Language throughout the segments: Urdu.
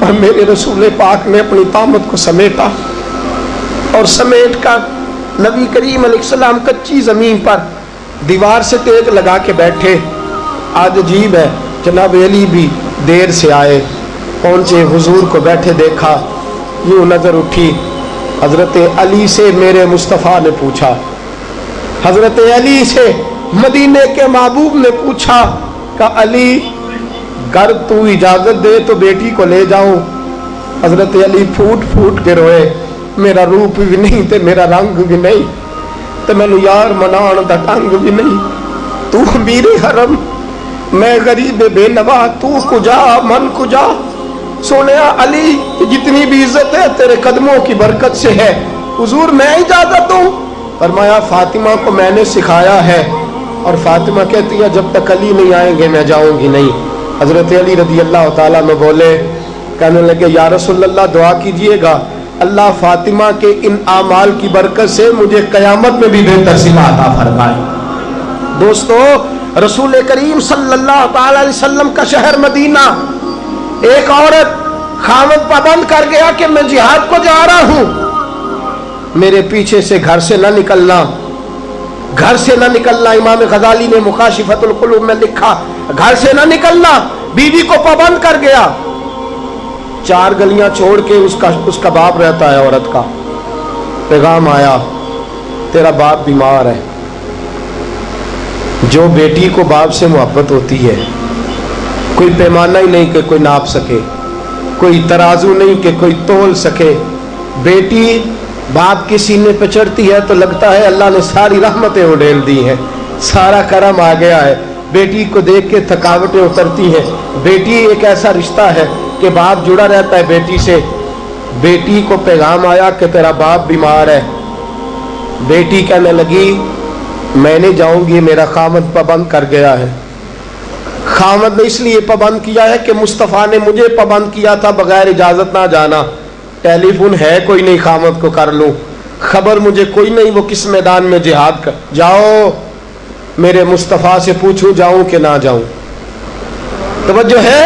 اور میرے رسول پاک نے اپنی طامت کو سمیٹا اور سمیٹ کر نبی کریم علیہ السلام کچی زمین پر دیوار سے ٹیک لگا کے بیٹھے. آج عجیب ہے، جناب علی بھی دیر سے آئے، پہنچے، حضور کو بیٹھے دیکھا، یوں نظر اٹھی. حضرت علی سے میرے مصطفیٰ نے پوچھا، حضرت علی سے مدینے کے محبوب نے پوچھا کہ علی گر تو اجازت دے تو بیٹی کو لے جاؤں. حضرت علی پھوٹ پھوٹ کے روئے، میرا روپ بھی نہیں تے میرا رنگ بھی نہیں تے مینوں یار منان دا ٹنگ بھی نہیں. تو میرے حرم، میں غریب بے نوا، تو کجا من کجا. سونیا علی جتنی بھی عزت ہے تیرے قدموں کی برکت سے ہے. حضور میں اجازت دوں؟ فرمایا فاطمہ کو میں نے سکھایا ہے. اور فاطمہ کہتی ہے جب تک علی نہیں آئیں گے میں جاؤں گی نہیں. حضرت علی رضی اللہ تعالیٰ میں بولے، کہنے لگے یا رسول اللہ دعا کیجئے گا اللہ فاطمہ کے ان اعمال کی برکت سے مجھے قیامت میں بھی بہتر صلہ عطا فرمائے. دوستو، رسول کریم صلی اللہ تعالی علیہ وسلم کا شہر مدینہ، ایک عورت خامد پابند کر گیا کہ میں جہاد کو جا رہا ہوں، میرے پیچھے سے گھر سے نہ نکلنا، گھر سے نہ نکلنا. امام غزالی نے مکاشفۃ القلوب میں لکھا گھر سے نہ نکلنا. بیوی کو پابند کر گیا. 4 گلیاں چھوڑ کے اس کا باپ رہتا ہے عورت کا. پیغام آیا تیرا باپ بیمار ہے. جو بیٹی کو باپ سے محبت ہوتی ہے کوئی پیمانہ ہی نہیں کہ کوئی ناپ سکے، کوئی ترازو نہیں کہ کوئی تول سکے. بیٹی باپ کے سینے پہ چڑھتی ہے تو لگتا ہے اللہ نے ساری رحمتیں اڈیل دی ہیں، سارا کرم آ گیا ہے. بیٹی کو دیکھ کے تھکاوٹیں اترتی ہیں. بیٹی ایک ایسا رشتہ ہے کہ باپ جڑا رہتا ہے بیٹی سے. بیٹی کو پیغام آیا کہ تیرا باپ بیمار ہے. بیٹی کہنے لگی میں نہیں جاؤں گی، میرا خامد پابند کر گیا ہے. خامد نے اس لیے پابند کیا ہے کہ مصطفیٰ نے مجھے پابند کیا تھا بغیر اجازت نہ جانا. ٹیلی فون ہے کوئی نہیں خامد کو کر لوں، خبر مجھے کوئی نہیں وہ کس میدان میں جہاد کر. جاؤ میرے مصطفیٰ سے پوچھو جاؤں کہ نہ جاؤں. توجہ ہے،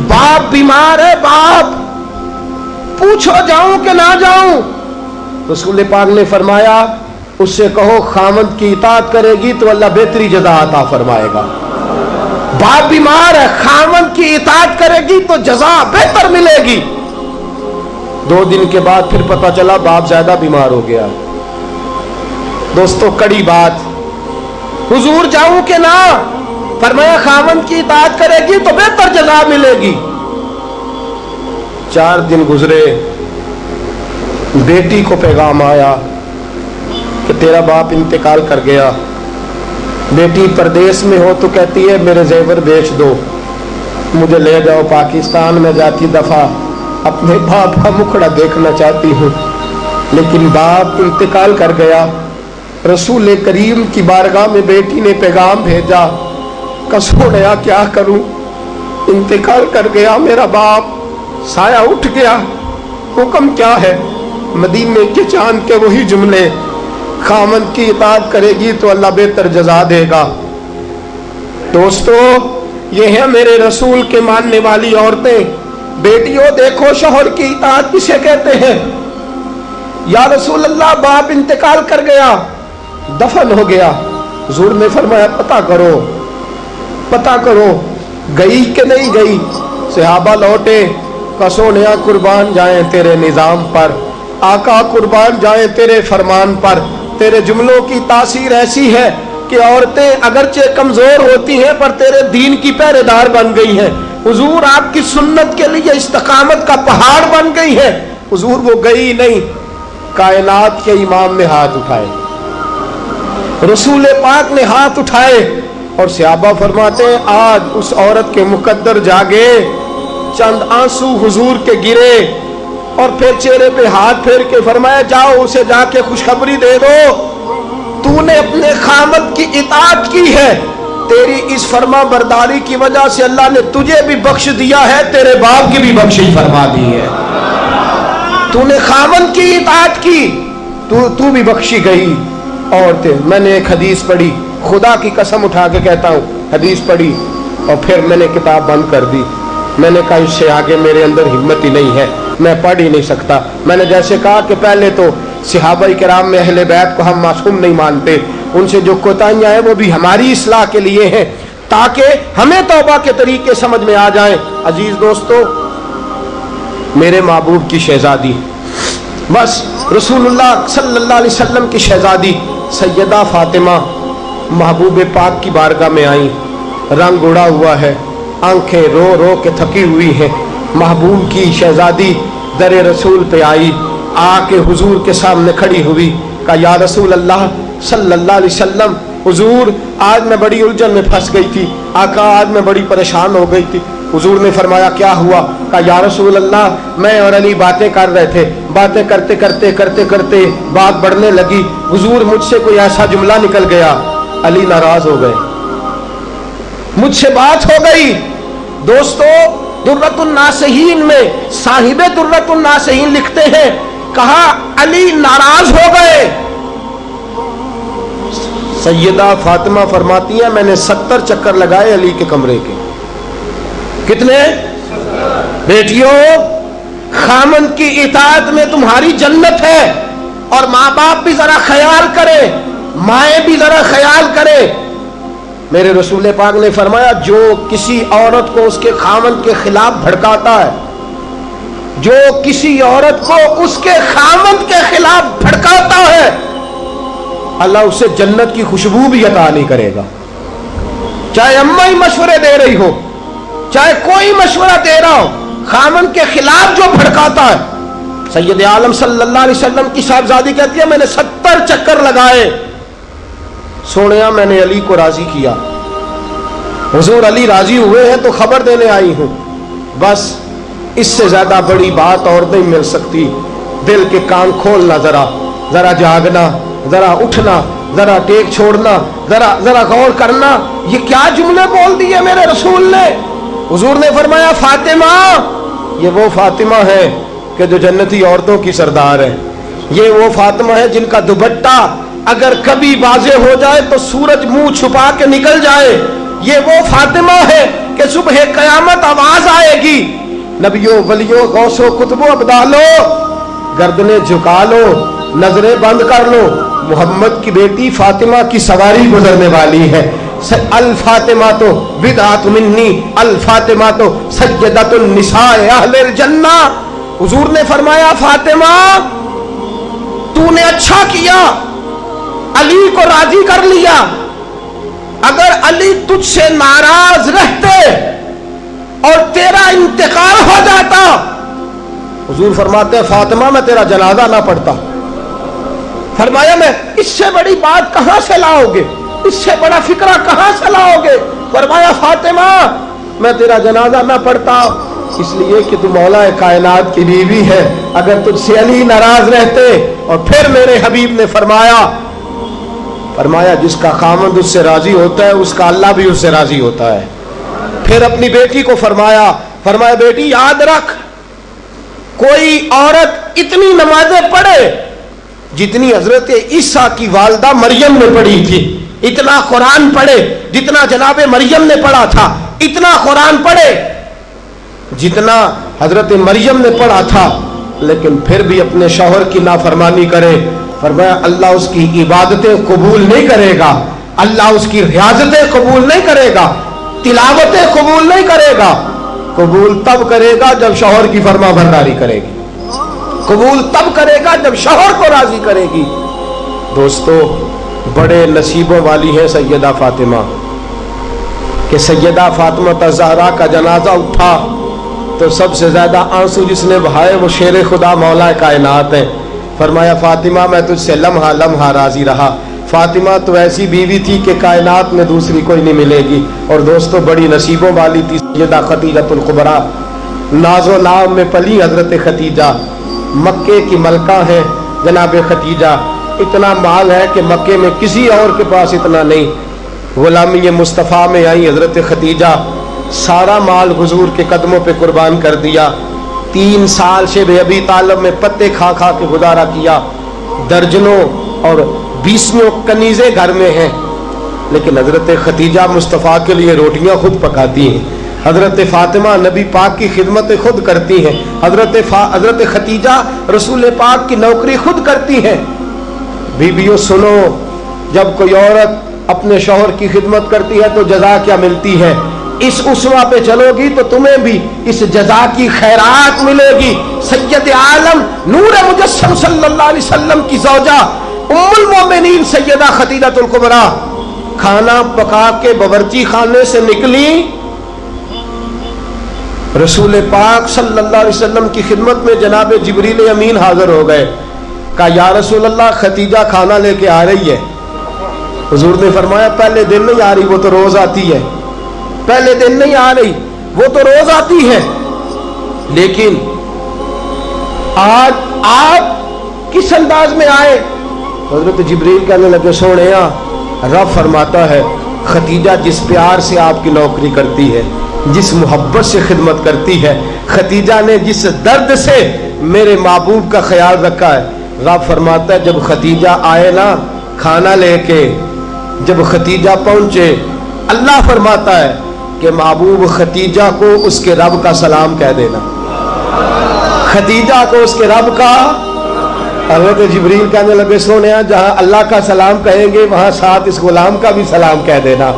باپ بیمار ہے، باپ پوچھو جاؤں کہ نہ جاؤں. رسول پاک نے فرمایا اس سے کہو خامد کی اطاعت کرے گی تو اللہ بہتری جزا عطا فرمائے گا. باپ بیمار ہے، خامد کی اطاعت کرے گی تو جزا بہتر ملے گی. 2 دن کے بعد پھر پتہ چلا باپ زیادہ بیمار ہو گیا. دوستو کڑی بات، حضور جاؤں کہ نہ؟ فرمایا خامد کی اطاعت کرے گی تو بہتر جزا ملے گی. 4 دن گزرے، بیٹی کو پیغام آیا کہ تیرا باپ انتقال کر گیا. بیٹی پردیس میں ہو تو کہتی ہے میرے زیور بیچ دو، مجھے لے جاؤ پاکستان میں جاتی دفعہ اپنے باپ کا مکھڑا دیکھنا چاہتی ہوں. لیکن باپ انتقال کر گیا. رسول کریم کی بارگاہ میں بیٹی نے پیغام بھیجا کہ سونیا کیا کروں، انتقال کر گیا میرا باپ، سایہ اٹھ گیا، حکم کیا ہے؟ مدینے کے چاند کے وہی جملے، خامد کی اطاعت کرے گی تو اللہ بہتر جزا دے گا. دوستو یہ ہے میرے رسول کے ماننے والی عورتیں. بیٹیوں دیکھو شوہر کی اطاعت کسے کہتے ہیں. یا رسول اللہ باپ انتقال کر گیا، دفن ہو گیا. حضور نے فرمایا پتہ کرو گئی کہ نہیں گئی. صحابہ لوٹے، کسونیا قربان جائیں تیرے نظام پر، آقا قربان جائیں تیرے فرمان پر. تیرے جملوں کی تاثیر ایسی ہے کہ عورتیں اگرچہ کمزور ہوتی ہیں پر تیرے دین کی پہرے دار بن گئی ہیں. حضور آپ کی سنت کے لیے استقامت کا پہاڑ بن گئی ہے. حضور وہ گئی نہیں، کائنات کے امام نے ہاتھ اٹھائے، رسول پاک نے ہاتھ اٹھائے. اور صحابہ فرماتے ہیں آج اس عورت کے مقدر جاگے. چند آنسو حضور کے گرے اور پھر چہرے پہ ہاتھ پھیر کے فرمایا جاؤ اسے جا کے خوشخبری دے دو، تو نے اپنے خامد کی اطاعت کی ہے، تیری اس فرما برداری کی وجہ سے اللہ نے تجھے بھی بخش دیا ہے، تیرے باپ کی بھی بخشش فرما دی ہے. تو نے خامد کی اطاعت کی تو بھی بخشی گئی. عورتیں، میں نے ایک حدیث پڑھی، خدا کی قسم اٹھا کے کہتا ہوں، حدیث پڑھی اور پھر میں نے کتاب بند کر دی. میں نے کہا اس سے آگے میرے اندر ہمت ہی نہیں ہے، میں پڑھ ہی نہیں سکتا۔ میں نے جیسے کہا کہ پہلے تو صحابہ کرام میں اہل بیت کو ہم معصوم نہیں مانتے، ان سے جو کوتاہیاں ہیں وہ بھی ہماری اصلاح کے لیے ہیں تاکہ ہمیں توبہ کے طریقے سمجھ میں آ جائیں۔ عزیز دوستو، میرے محبوب کی شہزادی، بس رسول اللہ صلی اللہ علیہ وسلم کی شہزادی سیدہ فاطمہ محبوب پاک کی بارگاہ میں آئیں، رنگ اڑا ہوا ہے، آنکھیں رو رو کے تھکی ہوئی ہیں۔ محبوب کی شہزادی در رسول پہ آئی، آ کے حضور کے سامنے کھڑی ہوئی، کہا یا رسول اللہ صلی اللہ علیہ وسلم، حضور آج میں بڑی الجھن میں پھنس گئی تھی، آقا آج میں بڑی پریشان ہو گئی تھی۔ حضور نے فرمایا کیا ہوا؟ کہا یا رسول اللہ میں اور علی باتیں کر رہے تھے، باتیں کرتے کرتے کرتے کرتے بات بڑھنے لگی، حضور مجھ سے کوئی ایسا جملہ نکل گیا، علی ناراض ہو گئے، مجھ سے بات ہو گئی۔ دوستو درۃ الناصحین میں صاحب درۃ الناصحین لکھتے ہیں، کہا علی ناراض ہو گئے۔ سیدہ فاطمہ فرماتی ہیں میں نے 70 چکر لگائے علی کے کمرے کے۔ کتنے؟ بیٹیوں، خامند کی اطاعت میں تمہاری جنت ہے، اور ماں باپ بھی ذرا خیال کرے، مائیں بھی ذرا خیال کرے۔ میرے رسول پاک نے فرمایا جو کسی عورت کو اس کے خامند کے خلاف بھڑکاتا ہے، جو کسی عورت کو اس کے خامند کے خلاف بھڑکاتا ہے، اللہ اسے جنت کی خوشبو بھی عطا نہیں کرے گا۔ چاہے اماں ہی مشورے دے رہی ہو، چاہے کوئی مشورہ دے رہا ہو، خامند کے خلاف جو بھڑکاتا ہے۔ سید عالم صلی اللہ علیہ وسلم کی صاحبزادی کہتی ہے میں نے 70 چکر لگائے، سونیا میں نے علی کو راضی کیا، حضور علی راضی ہوئے ہیں تو خبر دینے آئی ہوں، بس اس سے زیادہ بڑی بات اور نہیں مل سکتی۔ دل کے کان کھولنا، ذرا جاگنا، ذرا اٹھنا، ذرا ٹیک چھوڑنا، ذرا غور کرنا، یہ کیا جملے بول دیے میرے رسول نے۔ حضور نے فرمایا فاطمہ، یہ وہ فاطمہ ہے کہ جو جنتی عورتوں کی سردار ہے، یہ وہ فاطمہ ہے جن کا دوپٹہ اگر کبھی واضح ہو جائے تو سورج منہ چھپا کے نکل جائے، یہ وہ فاطمہ ہے کہ صبح قیامت آواز آئے گی، نبیوں ولیوں غوثوں کتبوں ابدالو گردنیں جھکا لو، نظریں بند کر لو، محمد کی بیٹی فاطمہ کی سواری گزرنے والی ہے۔ الفاطمہ تو بدعت منی، الفاطمہ تو سیدۃ النساء اہل الجنہ۔ حضور نے فرمایا فاطمہ تو نے اچھا کیا، علی کو راضی کر لیا، اگر علی تجھ سے ناراض رہتے اور تیرا انتقال ہو جاتا، حضور فرماتے ہیں فاطمہ میں تیرا جنازہ نہ پڑھتا۔ فرمایا میں اس سے بڑی بات کہاں سے لاؤ گے، اس سے بڑا فکرہ کہاں سے لاؤ گے؟ فرمایا فاطمہ میں تیرا جنازہ نہ پڑھتا اس لیے کہ تو مولا کائنات کی بیوی ہے، اگر تجھ سے علی ناراض رہتے۔ اور پھر میرے حبیب نے فرمایا جس کا خامند اس سے راضی ہوتا ہے اس کا اللہ بھی اس سے راضی ہوتا ہے۔ پھر اپنی بیٹی کو فرمایا بیٹی یاد رکھ، کوئی عورت اتنی نمازیں پڑھے جتنی حضرت عیسیٰ کی والدہ مریم نے پڑھی تھی، اتنا قرآن پڑھے جتنا جناب مریم نے پڑھا تھا، اتنا قرآن پڑھے جتنا حضرت مریم نے پڑھا تھا، لیکن پھر بھی اپنے شوہر کی نافرمانی کرے، فرمایا اللہ اس کی عبادتیں قبول نہیں کرے گا، اللہ اس کی ریاضتیں قبول نہیں کرے گا، تلاوتیں قبول نہیں کرے گا۔ قبول تب کرے گا جب شوہر کی فرما برداری کرے گی، قبول تب کرے گا جب شوہر کو راضی کرے گی۔ دوستو بڑے نصیبوں والی ہے سیدہ فاطمہ کہ سیدہ فاطمہ الزہرا کا جنازہ اٹھا تو سب سے زیادہ آنسو جس نے بہائے وہ شیر خدا مولا کائنات ہے۔ فرمایا فاطمہ میں تجھ سے لمحہ لمحہ راضی رہا، فاطمہ تو ایسی بیوی تھی کہ کائنات میں دوسری کوئی نہیں ملے گی۔ اور دوستو بڑی نصیبوں والی تھی سیدہ خدیجہ الکبریٰ، ناز و نام میں پلی حضرت خدیجہ، مکے کی ملکہ ہیں جناب خدیجہ، اتنا مال ہے کہ مکے میں کسی اور کے پاس اتنا نہیں۔ غلامی مصطفیٰ میں آئی حضرت خدیجہ، سارا مال حضور کے قدموں پہ قربان کر دیا، 3 سال شیب ابی طالب میں پتے کھا کھا کے گزارا کیا، درجنوں اور 20 کنیزیں گھر میں ہیں، لیکن حضرت خدیجہ مصطفیٰ کے لیے روٹیاں خود پکاتی ہیں، حضرت فاطمہ نبی پاک کی خدمت خود کرتی ہیں، حضرت خدیجہ رسول پاک کی نوکری خود کرتی ہیں۔ بیویوں سنو، جب کوئی عورت اپنے شوہر کی خدمت کرتی ہے تو جزا کیا ملتی ہے؟ اس اسوہ پہ چلو گی تو تمہیں بھی اس جزا کی خیرات ملے گی۔ سید عالم نور مجسم صلی اللہ علیہ وسلم کی زوجہ ام المومنین سیدہ خدیجہ الکبریٰ کھانا پکا کے باورچی خانے سے نکلی، رسول پاک صلی اللہ علیہ وسلم کی خدمت میں جناب جبریل امین حاضر ہو گئے۔ کہا یا رسول اللہ خدیجہ کھانا لے کے آ رہی ہے۔ حضور نے فرمایا پہلے دن نہیں آ رہی، وہ تو روز آتی ہے۔ پہلے دن نہیں آ رہی، وہ تو روز آتی ہے، لیکن آج آپ کس انداز میں آئے؟ حضرت جبریل کہنے لگے سونیا، رب فرماتا ہے خدیجہ جس پیار سے آپ کی نوکری کرتی ہے، جس محبت سے خدمت کرتی ہے، خدیجہ نے جس درد سے میرے محبوب کا خیال رکھا ہے، رب فرماتا ہے جب خدیجہ آئے نا کھانا لے کے، جب خدیجہ پہنچے، اللہ فرماتا ہے کہ محبوب خدیجہ کو اس کے رب کا سلام کہہ دینا، خدیجہ کو اس کے رب کا۔ حضرت جبریل کہنے لگے سونیا جہاں اللہ کا سلام کہیں گے وہاں ساتھ اس غلام کا بھی سلام کہہ دینا۔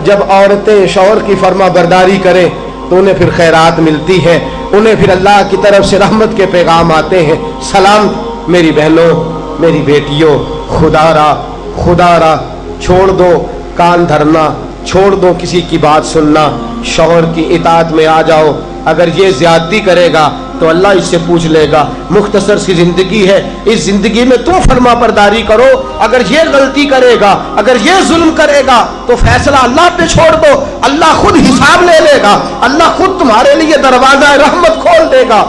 جب عورتیں شوہر کی فرما برداری کریں تو انہیں پھر خیرات ملتی ہے، انہیں پھر اللہ کی طرف سے رحمت کے پیغام آتے ہیں۔ سلام میری بہنوں، میری بیٹیوں، خدا را چھوڑ دو کان دھرنا، چھوڑ دو کسی کی بات سننا، شوہر کی اطاعت میں آ جاؤ۔ اگر یہ زیادتی کرے گا تو اللہ اس سے پوچھ لے گا۔ مختصر سی زندگی ہے، اس زندگی میں تم فرما برداری کرو۔ اگر یہ غلطی کرے گا، اگر یہ ظلم کرے گا تو فیصلہ اللہ پہ چھوڑ دو، اللہ خود حساب لے لے گا، اللہ خود تمہارے لیے دروازہ رحمت کھول دے گا۔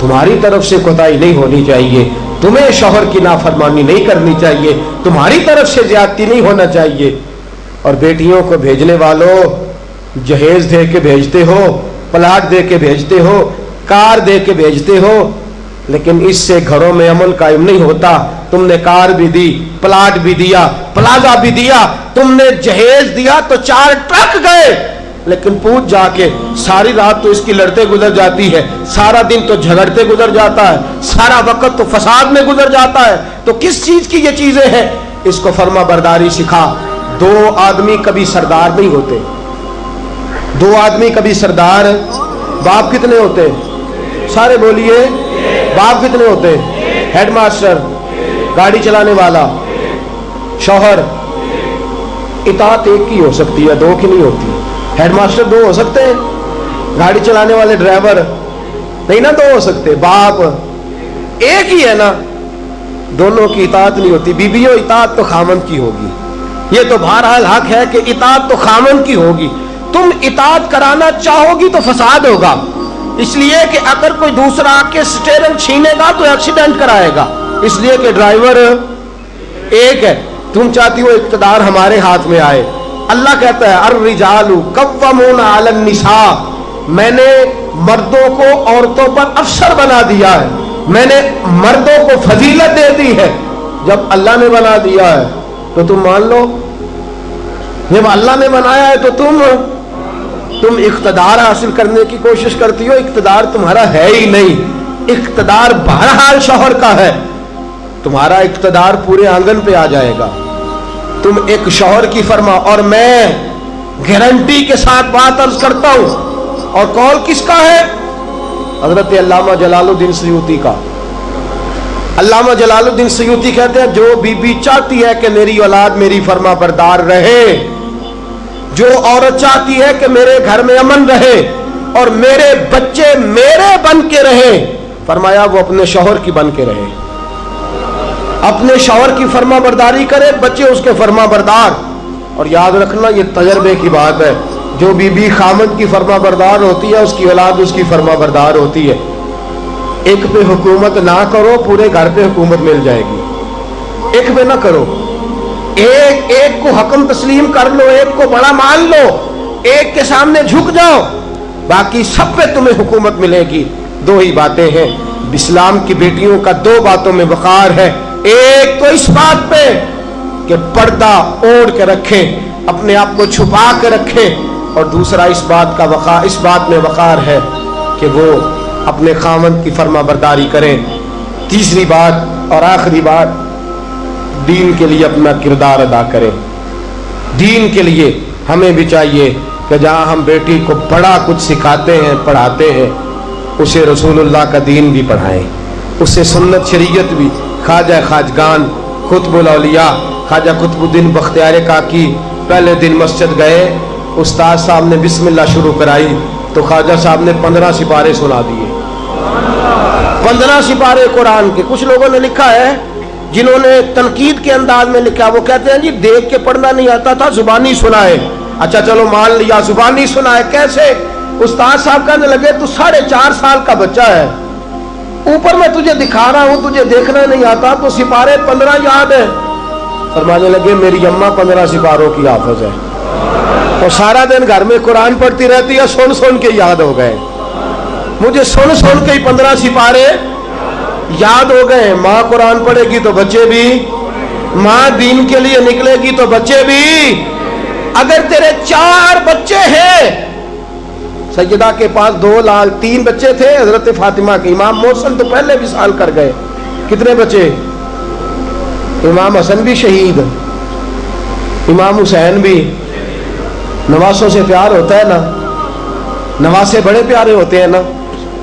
تمہاری طرف سے کوتاہی نہیں ہونی چاہیے، تمہیں شوہر کی نافرمانی نہیں کرنی چاہیے، تمہاری طرف سے زیادتی نہیں ہونا چاہیے۔ اور بیٹیوں کو بھیجنے والوں، جہیز دے کے بھیجتے ہو، پلاٹ دے کے بھیجتے ہو، کار دے کے بھیجتے ہو، لیکن اس سے گھروں میں امن قائم نہیں ہوتا۔ تم نے کار بھی دی، پلاٹ بھی دیا، پلازا بھی دیا، تم نے جہیز دیا تو 4 ٹرک گئے، لیکن پوچھ جا کے ساری رات تو اس کی لڑتے گزر جاتی ہے، سارا دن تو جھگڑتے گزر جاتا ہے، سارا وقت تو فساد میں گزر جاتا ہے، تو کس چیز کی یہ چیزیں ہیں؟ اس کو فرما برداری سکھا۔ 2 آدمی کبھی سردار نہیں ہوتے، 2 آدمی کبھی سردار۔ باپ کتنے ہوتے؟ سارے بولیے، باپ کتنے ہوتے؟ ہیڈ ماسٹر، گاڑی چلانے والا، شوہر۔ اطاعت ایک کی ہو سکتی ہے، 2 کی نہیں ہوتی۔ ہیڈ ماسٹر 2 ہو سکتے ہیں، گاڑی چلانے والے ڈرائیور نہیں نا 2 ہو سکتے، باپ ایک ہی ہے نا، دونوں کی اطاعت نہیں ہوتی۔ بیویوں اطاعت تو خامند کی ہوگی، یہ تو بہرحال حق ہے کہ اطاعت تو خامند کی ہوگی۔ تم اطاعت کرانا چاہو گی تو فساد ہوگا، اس لیے کہ اگر کوئی دوسرا آ کے سٹیرنگ چھینے گا تو ایکسیڈنٹ کرائے گا، اس لیے کہ ڈرائیور ایک ہے۔ تم چاہتی ہو اقتدار ہمارے ہاتھ میں آئے، اللہ کہتا ہے الرجال قوامون علی النساء، میں نے مردوں کو عورتوں پر افسر بنا دیا ہے، میں نے مردوں کو فضیلت دے دی ہے۔ جب اللہ نے بنا دیا ہے تو تم مان لو، جب اللہ نے بنایا ہے تو تم اقتدار حاصل کرنے کی کوشش کرتی ہو، اقتدار تمہارا ہے ہی نہیں، اقتدار بہرحال شوہر کا ہے، تمہارا اقتدار پورے آنگن پہ آ جائے گا۔ تم ایک شوہر کی فرما، اور میں گارنٹی کے ساتھ بات عرض کرتا ہوں، اور قول کس کا ہے؟ حضرت علامہ جلال الدین سیوطی کا۔ علامہ جلال الدین سیوطی کہتے ہیں جو بی چاہتی ہے کہ میری اولاد میری فرما بردار رہے، جو عورت چاہتی ہے کہ میرے گھر میں امن رہے اور میرے بچے میرے بن کے رہے، فرمایا وہ اپنے شوہر کی بن کے رہے، اپنے شوہر کی فرما برداری کرے، بچے اس کے فرما بردار۔ اور یاد رکھنا یہ تجربے کی بات ہے، جو بی خامد کی فرما بردار ہوتی ہے اس کی اولاد اس کی فرما بردار ہوتی ہے۔ ایک پہ حکومت نہ کرو، پورے گھر پہ حکومت مل جائے گی۔ ایک پہ نہ کرو، ایک کو حکم تسلیم کر لو، ایک کو بڑا مان لو، ایک کے سامنے جھک جاؤ، باقی سب پہ تمہیں حکومت ملے گی۔ 2 ہی باتیں ہیں اسلام کی بیٹیوں کا، 2 باتوں میں وقار ہے۔ ایک تو اس بات پہ کہ پردہ اوڑھ کے رکھے، اپنے آپ کو چھپا کے رکھے، اور دوسرا اس بات میں وقار ہے کہ وہ اپنے خاوند کی فرما برداری کریں. تیسری بات اور آخری بات، دین کے لیے اپنا کردار ادا کریں. دین کے لیے ہمیں بھی چاہیے کہ جہاں ہم بیٹی کو بڑا کچھ سکھاتے ہیں پڑھاتے ہیں، اسے رسول اللہ کا دین بھی پڑھائیں، اسے سنت شریعت بھی. خواجہ خواجگان قطب الاولیاء خواجہ قطب الدین بختیار کاکی پہلے دن مسجد گئے، استاد صاحب نے بسم اللہ شروع کرائی تو خواجہ صاحب نے 15 سپارے سنا دیے. 15 سپارے قرآن کے. کچھ لوگوں نے لکھا ہے جنہوں نے تنقید کے انداز میں لکھا، وہ کہتے ہیں جی دیکھ کے پڑھنا نہیں آتا تھا، زبانی سنائے. اچھا چلو مان لیا زبانی سنائے. کیسے؟ استاد صاحب کہنے لگے تو 4.5 سال کا بچہ ہے، اوپر میں تجھے دکھا رہا ہوں، تجھے دیکھنا نہیں آتا تو سپارے 15 یاد ہے. فرمانے لگے میری اماں 15 سپاروں کی حافظ ہے، تو سارا دن گھر میں قرآن پڑھتی رہتی ہے، سن سن کے یاد ہو گئے. مجھے سن سن کے ہی 15 سپارے یاد ہو گئے. ماں قرآن پڑھے گی تو بچے بھی، ماں دین کے لیے نکلے گی تو بچے بھی. اگر تیرے 4 بچے ہیں، سیدہ کے پاس 3 بچے تھے حضرت فاطمہ کے. امام محسن تو پہلے وصال کر گئے. کتنے بچے؟ امام حسن بھی شہید، امام حسین بھی. نواسوں سے پیار ہوتا ہے نا، نواسے بڑے پیارے ہوتے ہیں نا.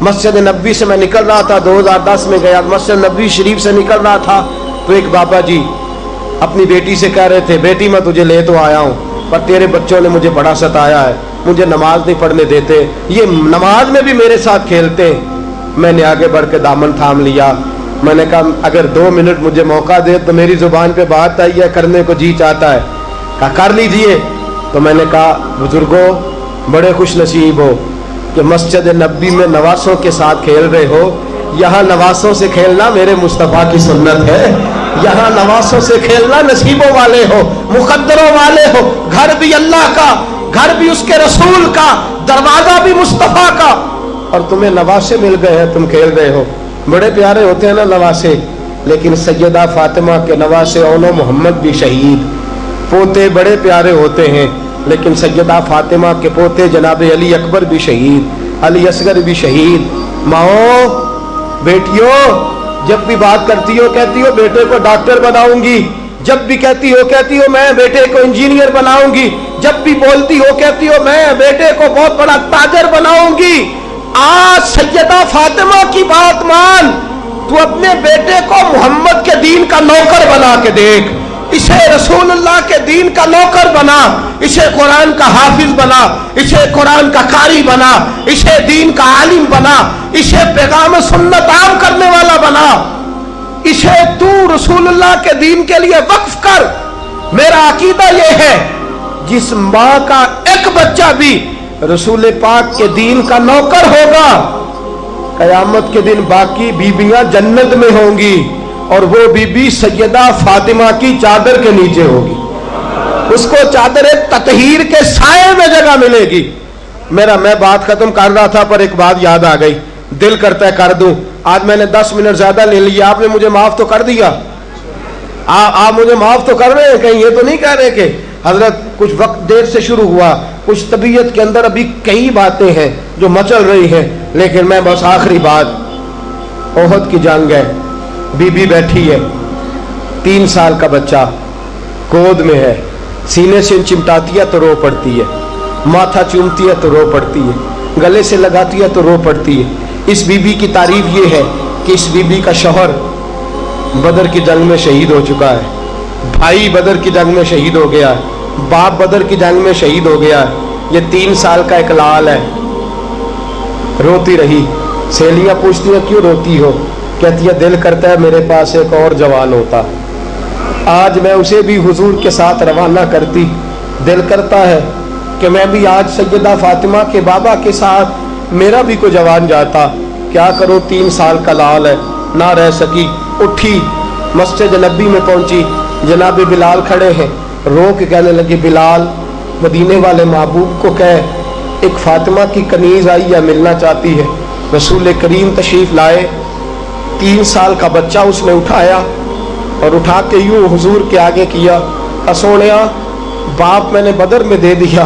مسجد نبوی سے میں نکل رہا تھا، 2010 میں گیا، مسجد نبوی شریف سے نکل رہا تھا تو ایک بابا جی اپنی بیٹی سے کہہ رہے تھے بیٹی میں تجھے لے تو آیا ہوں پر تیرے بچوں نے مجھے بڑا ستایا ہے، مجھے نماز نہیں پڑھنے دیتے، یہ نماز میں بھی میرے ساتھ کھیلتے. میں نے آگے بڑھ کے دامن تھام لیا. میں نے کہا اگر 2 منٹ مجھے موقع دے تو میری زبان پہ بات آئی ہے، کرنے کو جی چاہتا ہے. کہا کر لیجئے. تو میں نے کہا بزرگوں بڑے خوش نصیب ہو کہ مسجد نبوی میں نواسوں کے ساتھ کھیل رہے ہو. یہاں نواسوں سے کھیلنا میرے مصطفیٰ کی سنت ہے. یہاں نواسوں سے کھیلنا نصیبوں والے ہو، مقدروں والے ہو. گھر بھی اللہ کا، گھر بھی اس کے رسول کا، دروازہ بھی مصطفیٰ کا، اور تمہیں نواسے مل گئے ہیں، تم کھیل رہے ہو. بڑے پیارے ہوتے ہیں نا نواسے. لیکن سیدہ فاطمہ کے نواسے اونو محمد بھی شہید. پوتے بڑے پیارے ہوتے ہیں لیکن سیدہ فاطمہ کے پوتے جناب علی اکبر بھی شہید، علی اصغر بھی شہید. ماؤں بیٹیوں جب بھی بات کرتی ہو کہتی ہو بیٹے کو ڈاکٹر بناؤں گی، جب بھی کہتی ہو میں بیٹے کو انجینئر بناؤں گی، جب بھی بولتی ہو کہتی ہو میں بیٹے کو بہت بڑا تاجر بناؤں گی. آج سیدہ فاطمہ کی بات مان، تو اپنے بیٹے کو محمد کے دین کا نوکر بنا کے دیکھ، اسے رسول اللہ کے دین کا نوکر بنا، اسے قرآن کا حافظ بنا، اسے قرآن کا قاری بنا، اسے دین کا عالم بنا، اسے پیغام سنت عام کرنے والا بنا، اسے تو رسول اللہ کے دین کے لیے وقف کر. میرا عقیدہ یہ ہے جس ماں کا ایک بچہ بھی رسول پاک کے دین کا نوکر ہوگا، قیامت کے دن باقی بیویاں جنت میں ہوں گی اور وہ بی بی سیدہ فاطمہ کی چادر کے نیچے ہوگی. اس کو چادر تطہیر کے سائے میں جگہ ملے گی. میں بات ختم کر رہا تھا پر ایک بات یاد آ گئی، دل کرتا ہے کر دوں. آج میں نے 10 منٹ زیادہ لے لیا، آپ نے مجھے معاف تو کر دیا، آپ مجھے معاف تو کر رہے ہیں، کہیں یہ تو نہیں کہہ رہے کہ حضرت کچھ وقت دیر سے شروع ہوا، کچھ طبیعت کے اندر ابھی کئی باتیں ہیں جو مچل رہی ہیں. لیکن میں بس آخری بات، احد کی جنگ ہے، بی بی بیٹھی ہے، 3 سال کا بچہ گود میں ہے، سینے سے چمٹاتی ہے تو رو پڑتی ہے، ماتھا چومتی ہے تو رو پڑتی ہے، گلے سے لگاتی ہے تو رو پڑتی ہے. اس بی بی کی تعریف یہ ہے کہ اس بی بی کا شوہر بدر کی جنگ میں شہید ہو چکا ہے، بھائی بدر کی جنگ میں شہید ہو گیا ہے، باپ بدر کی جنگ میں شہید ہو گیا ہے. یہ 3 سال کا ایک لال ہے. روتی رہی. سہیلیاں پوچھتی ہیں کیوں روتی ہو؟ کہتی ہے دل کرتا ہے میرے پاس ایک اور جوان ہوتا، آج میں اسے بھی حضور کے ساتھ روانہ کرتی. دل کرتا ہے کہ میں بھی آج سیدہ فاطمہ کے بابا کے ساتھ میرا بھی کوئی جوان جاتا. کیا کرو 3 سال کا لال ہے، نہ رہ سکی، اٹھی مسجد نبی میں پہنچی. جناب بلال کھڑے ہیں، رو کے کہنے لگے بلال مدینے والے محبوب کو کہے ایک فاطمہ کی کنیز آئی ہے ملنا چاہتی ہے. رسول کریم تشریف لائے. 3 سال کا بچہ اس نے اٹھایا اور اٹھا کے یوں حضور کے آگے کیا، سونیا باپ میں نے بدر میں دے دیا،